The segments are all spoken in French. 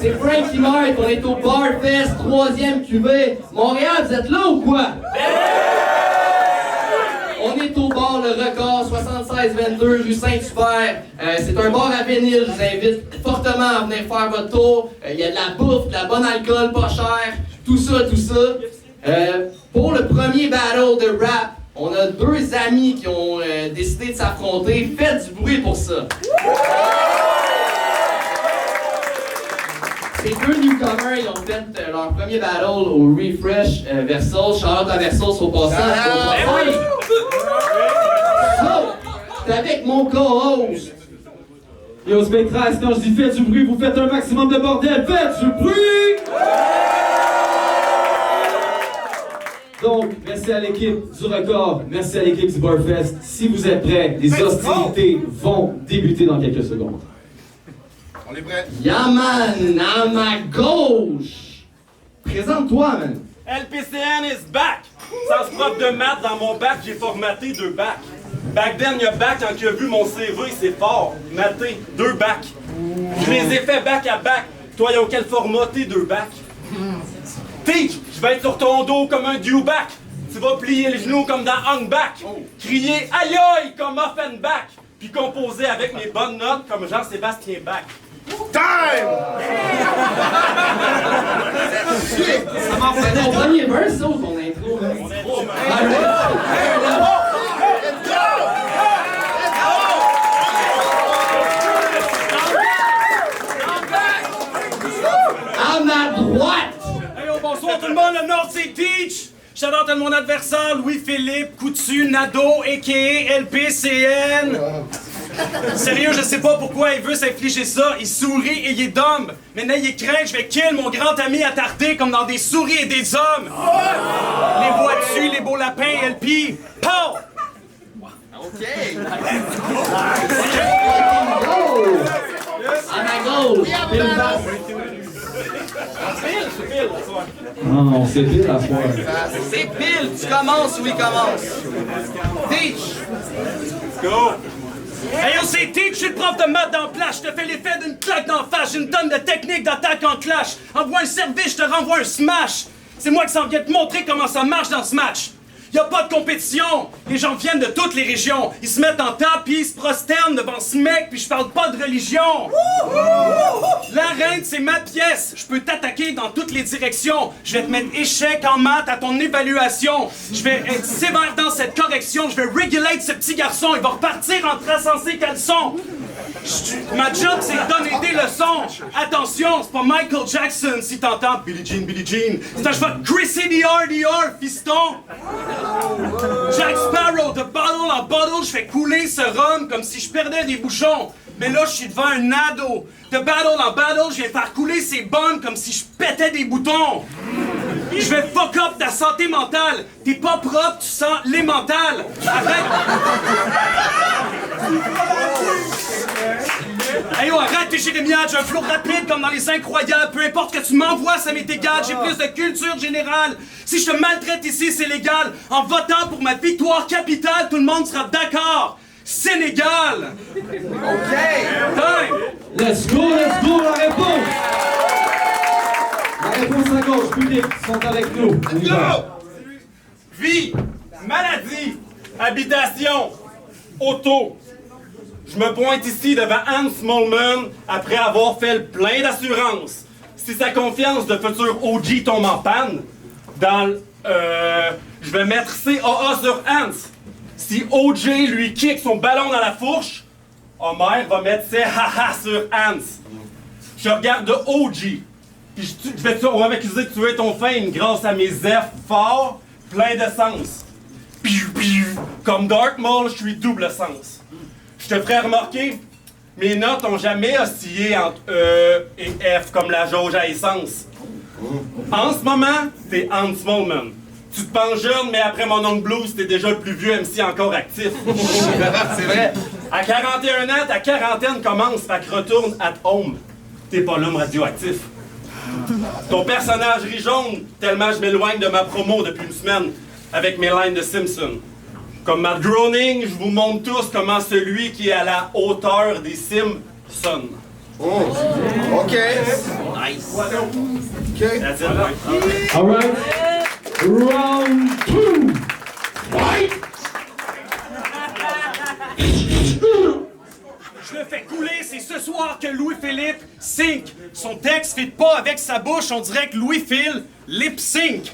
C'est Frankie Mart, on est au Barfest, 3e cuvée. Montréal, vous êtes là ou quoi? On est au bar Le Record, 7622 rue Saint-Hubert. C'est un bar à vinyle, je vous invite fortement à venir faire votre tour. Il y a de la bouffe, de la bonne alcool, pas cher, tout ça, tout ça. Pour le premier battle de rap, on a deux amis qui ont décidé de s'affronter. Faites du bruit pour ça. Ces deux newcomers, ils ont fait leur premier battle au Refresh Versos. Shout-out à Versos au passage. C'est avec mon co-host. Yo Spectra, quand je dis faites du bruit, vous faites un maximum de bordel. Faites du bruit! Donc, merci à l'équipe du Record, merci à l'équipe du Barfest. Si vous êtes prêts, les hostilités vont débuter dans quelques secondes. On est prêts. Yaman, à ma gauche. Présente-toi, man. LPCN is back! Sans prof de maths, dans mon bac, j'ai formaté 2 bacs. Back then, il y a bac, quand il a vu mon CV, c'est fort. Maté, 2 bacs. Je les ai fait bac à bac. Toi, ils ont quel format, tes 2 bacs? Teach, je vais être sur ton dos comme un dewback. Tu vas plier les genoux comme dans Hungback. Crier aïe aïe comme Offenbach. Puis composer avec mes bonnes notes comme Jean-Sébastien Bach. Time! Ça m'a fait ton premier verse, ça, ou ton intro, man? À ma droite! Hey, oh, bonsoir tout le monde, le Nord c'est Teach! Shout-out à mon adversaire Louis-Philippe Coutu Nadeau, a.k.a. LPCN. Sérieux, je sais pas pourquoi il veut s'infliger ça. Il sourit et il est dumb. Mais n'ayez crainte, je vais kill mon grand ami attardé comme dans Des souris et des hommes. Les vois-tu, les beaux lapins, LP? Pow! OK! À ma gauche! Non, on s'épile à soir. C'est pile, tu commences ou il commence? Teach! Go! Hey yo, c'est Teach, je suis le prof de maths dans Flash. Je te fais l'effet d'une claque d'en face. J'ai une tonne de techniques d'attaque en clash. Envoie un service, je te renvoie un smash. C'est moi qui s'en viens te montrer comment ça marche dans ce match. Y'a pas de compétition. Les gens viennent de toutes les régions. Ils se mettent en table puis ils se prosternent devant ce mec puis je parle pas de religion. L'arène, c'est ma pièce. Je peux t'attaquer dans toutes les directions. Je vais te mettre échec en maths à ton évaluation. Je vais être sévère dans cette correction. Je vais régulate ce petit garçon. Il va repartir en traçant ses caleçons. Ma job, c'est de donner des leçons. Attention, c'est pas Michael Jackson si t'entends Billie Jean, Billie Jean. C'est un cheval Chrissy D.R.D.R. fiston. Jack Sparrow, de bottle en bottle, je fais couler ce rhum comme si je perdais des bouchons. Mais là, je suis devant un ado. De battle en battle, je viens faire couler ses bonnes comme si je pétais des boutons. Je vais fuck up ta santé mentale. T'es pas propre, tu sens les mentales. Arrête. Hey yo, arrête tes jérémiades, j'ai un flow rapide comme dans Les Incroyables. Peu importe ce que tu m'envoies, ça m'est égal. J'ai plus de culture générale. Si je te maltraite ici, c'est légal. En votant pour ma victoire capitale, tout le monde sera d'accord. Sénégal! OK! Time! Let's go, la réponse! La réponse à gauche, public, sont avec nous. On y va. Vie, maladie, habitation, auto. Je me pointe ici devant Hans Mollman après avoir fait le plein d'assurance. Si sa confiance de futur OG tombe en panne, je vais mettre CAA sur Hans. Si OJ lui kick son ballon dans la fourche, Homer va mettre CHH sur Hans. Je regarde de OG. Puis on va m'accuser de tuer ton fame grâce à mes F forts, plein de sens. Comme Dark Maul, je suis double sens. Je te ferai remarquer, mes notes ont jamais oscillé entre E et F comme la jauge à essence. En ce moment, t'es Hans Mollman. Tu te penses jeune, mais après mon oncle Blues, t'es déjà le plus vieux MC encore actif. C'est vrai. À 41 ans, ta quarantaine commence, fait que retourne at home. T'es pas l'homme radioactif. Ton personnage rit jaune, tellement je m'éloigne de ma promo depuis une semaine avec mes lines de Simpson. Comme Matt Groening, je vous montre tous comment celui qui est à la hauteur des Sims sonne. Oh. OK. Nice. OK. That's it, ouais. All right. Round 2. Fight! Je le fais couler, c'est ce soir que Louis-Philippe sync. Son texte fit pas avec sa bouche, on dirait que Louis-Phil lip sync.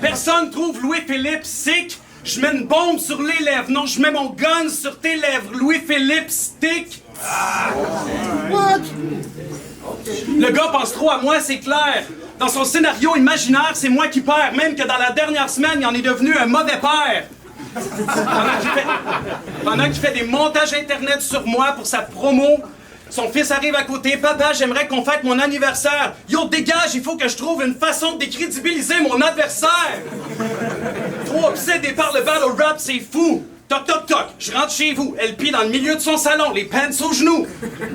Personne trouve Louis-Philippe sick. Je mets une bombe sur les lèvres. Non, je mets mon gun sur tes lèvres. Louis-Philippe stick. What? Le gars pense trop à moi, c'est clair. Dans son scénario imaginaire, c'est moi qui perds. Même que dans la dernière semaine, il en est devenu un mauvais père. Pendant qu'il fait des montages internet sur moi pour sa promo, son fils arrive à côté. Papa, j'aimerais qu'on fête mon anniversaire. Yo, dégage, il faut que je trouve une façon de décrédibiliser mon adversaire. Trop obsédé par le battle rap, c'est fou. Toc, toc, toc, je rentre chez vous. Elle plie dans le milieu de son salon, les pants aux genoux.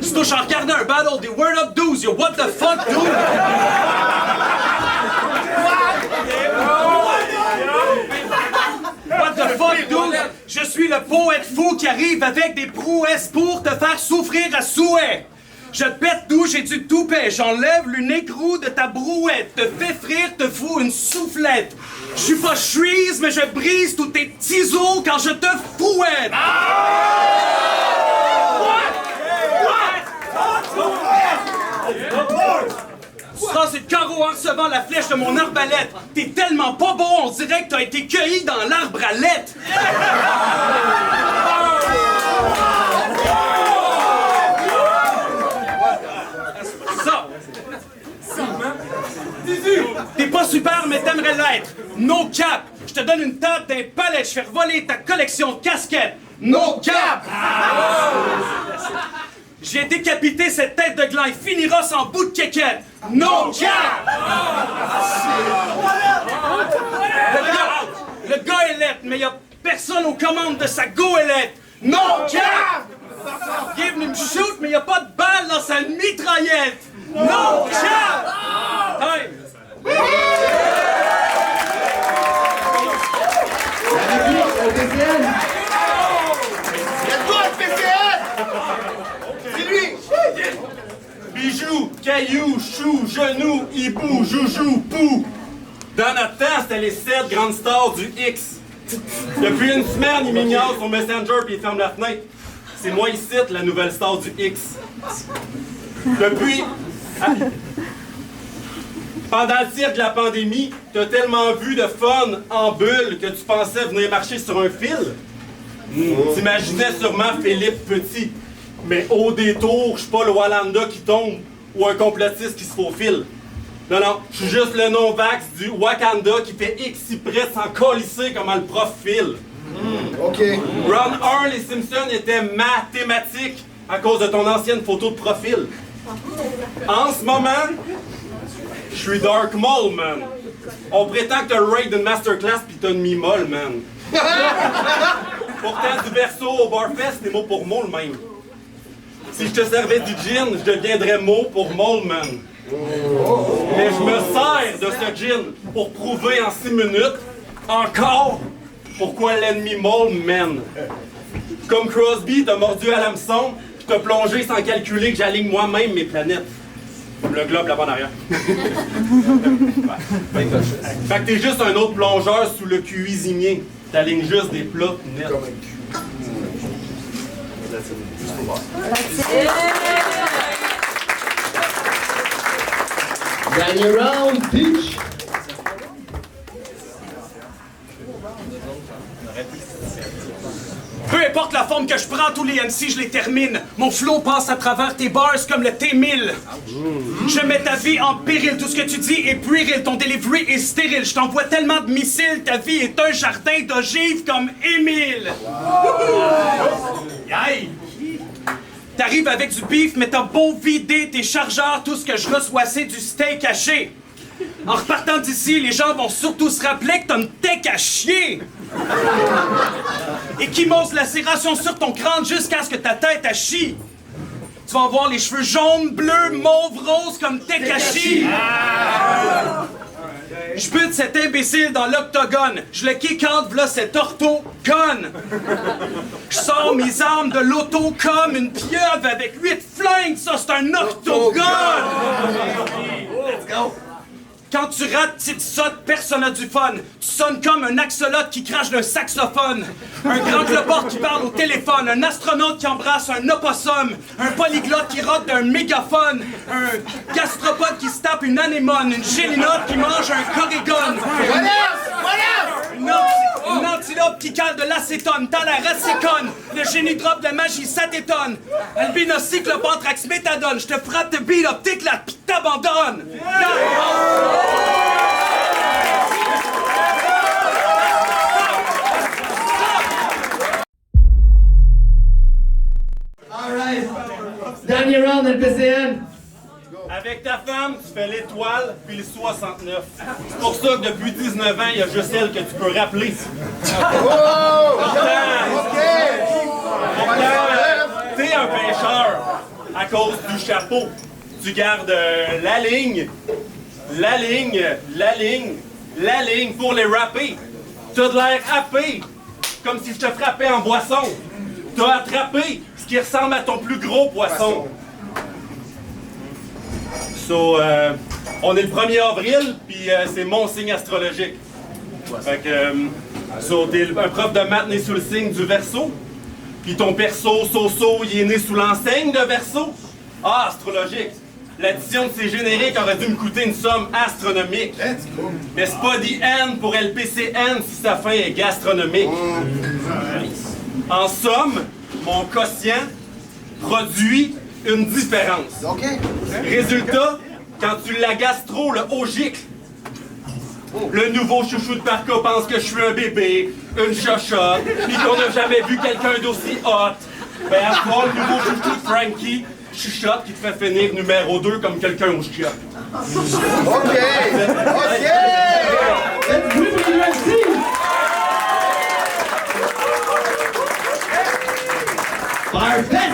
Se touche en regardant un battle des Word Up Dudes. Yo, what the fuck, dude? What the fuck, dude? Je suis le poète fou qui arrive avec des prouesses pour te faire souffrir à souhait. Je te pète d'où j'ai du toupet, j'enlève le écrou de ta brouette, te fais frire, te fous une soufflette. Je suis pas Shreeze, mais je brise tous tes petits os quand je te fouette. Ça, c'est le carreau en recevant la flèche de mon arbalète. T'es tellement pas beau, on dirait que t'as été cueilli dans l'arbre à lettres. Ça. T'es pas super, mais t'aimerais l'être. No cap. Je te donne une table d'un palais, je fais revoler ta collection de casquettes. No cap. J'ai décapité cette tête de gland, il finira sans bout de quéquette. No cap! Le gars est lettre, mais y a personne aux commandes de sa goélette. No cap! Il est venu me shoot, mais y a pas de balle dans sa mitraillette. No cap! Time! Bijoux, cailloux, chou, genou, hibou, joujou, pou. Dans notre temps, c'était les 7 grandes stars du X. Depuis une semaine, il m'ignore son Messenger puis il ferme la fenêtre. C'est moi ici, la nouvelle star du X. Depuis... Pendant le cirque de la pandémie, t'as tellement vu de fun en bulle que tu pensais venir marcher sur un fil. T'imaginais sûrement Philippe Petit. Mais au détour, je suis pas le Walanda qui tombe ou un complotiste qui se faufile. Non, non, je suis juste le non-vax du Wakanda qui fait exprès sans colisser comme le prof Phil. OK. Round 1, les Simpsons étaient mathématiques à cause de ton ancienne photo de profil. En ce moment, je suis Dark Maul, man. On prétend que t'as le raid d'une masterclass pis t'as une mi-molle, man. Pourtant, du verso au Barfest, c'est mot pour mot le même. Si je te servais du gin, je deviendrais mot pour mole, man. Mais je me sers de ce gin pour prouver en 6 minutes, encore, pourquoi l'ennemi mole mène. Comme Crosby, t'as mordu à l'hameçon, puis t'as plongé sans calculer que j'aligne moi-même mes planètes. Comme le globe là-bas en arrière. Fait que t'es juste un autre plongeur sous le cuisinier. T'alignes juste des plats nets. Comme un cul. Dernier round, pitch. Peu importe la forme que je prends, tous les MC, je les termine. Mon flow passe à travers tes bars comme le T1000. Je mets ta vie en péril. Tout ce que tu dis est puéril. Ton delivery est stérile. Je t'envoie tellement de missiles. Ta vie est un jardin d'ogives comme Émile. Aïe! T'arrives avec du beef, mais t'as beau vider tes chargeurs. Tout ce que je reçois, c'est du steak haché. En repartant d'ici, les gens vont surtout se rappeler que t'as une tech à chier. Et qui mose lacération sur ton crâne jusqu'à ce que ta tête a chie. Tu vas avoir les cheveux jaunes, bleus, mauves, roses comme Tekashi. Je bute cet imbécile dans l'octogone. Je le kick out, v'là cet ortho-gun. Je sors mes armes de l'auto comme une pieuvre avec 8 flingues. Ça, c'est un octogone. Let's go. Quand tu rates, petite sotte, personne n'a du fun. Tu sonnes comme un axolote qui crache d'un saxophone. Un grand clopard qui parle au téléphone. Un astronaute qui embrasse un opossum. Un polyglotte qui rote d'un mégaphone. Un gastropode qui se tape une anémone. Une gélinote qui mange un corrigone. Une antilope qui cale de l'acétone. T'as l'air assez conne. Le génie drop de magie, ça t'étonne. Albinos, cyclope, anthrax, méthadone. Je te frappe de beat up, t'éclates, pis t'abandonnes. Alright. Dernier round, LPCN. Avec ta femme, tu fais l'étoile puis le 69. C'est pour ça que depuis 19 ans, il y a juste elle que tu peux rappeler. T'es un pêcheur à cause du chapeau. Tu gardes la ligne pour les rapper. T'as de l'air happé, comme si je te frappais en boisson. T'as attrapé ce qui ressemble à ton plus gros poisson. So, on est le 1er avril, puis c'est mon signe astrologique. Fait que, t'es un prof de maths né sous le signe du Verseau, puis ton perso, Soso, il est né sous l'enseigne de Verseau. Ah, astrologique. L'addition de ces génériques aurait dû me coûter une somme astronomique. Mais c'est pas the N pour LPCN si sa fin est gastronomique. En somme, mon quotient produit une différence. Résultat, quand tu l'agaces trop, le haut gicle. Le nouveau chouchou de Parco pense que je suis un bébé, une chochotte, pis qu'on n'a jamais vu quelqu'un d'aussi hot. Ben, à part le nouveau chouchou de Frankie, chuchote qui te fait finir numéro 2 comme quelqu'un au chiotte. OK! Parfait,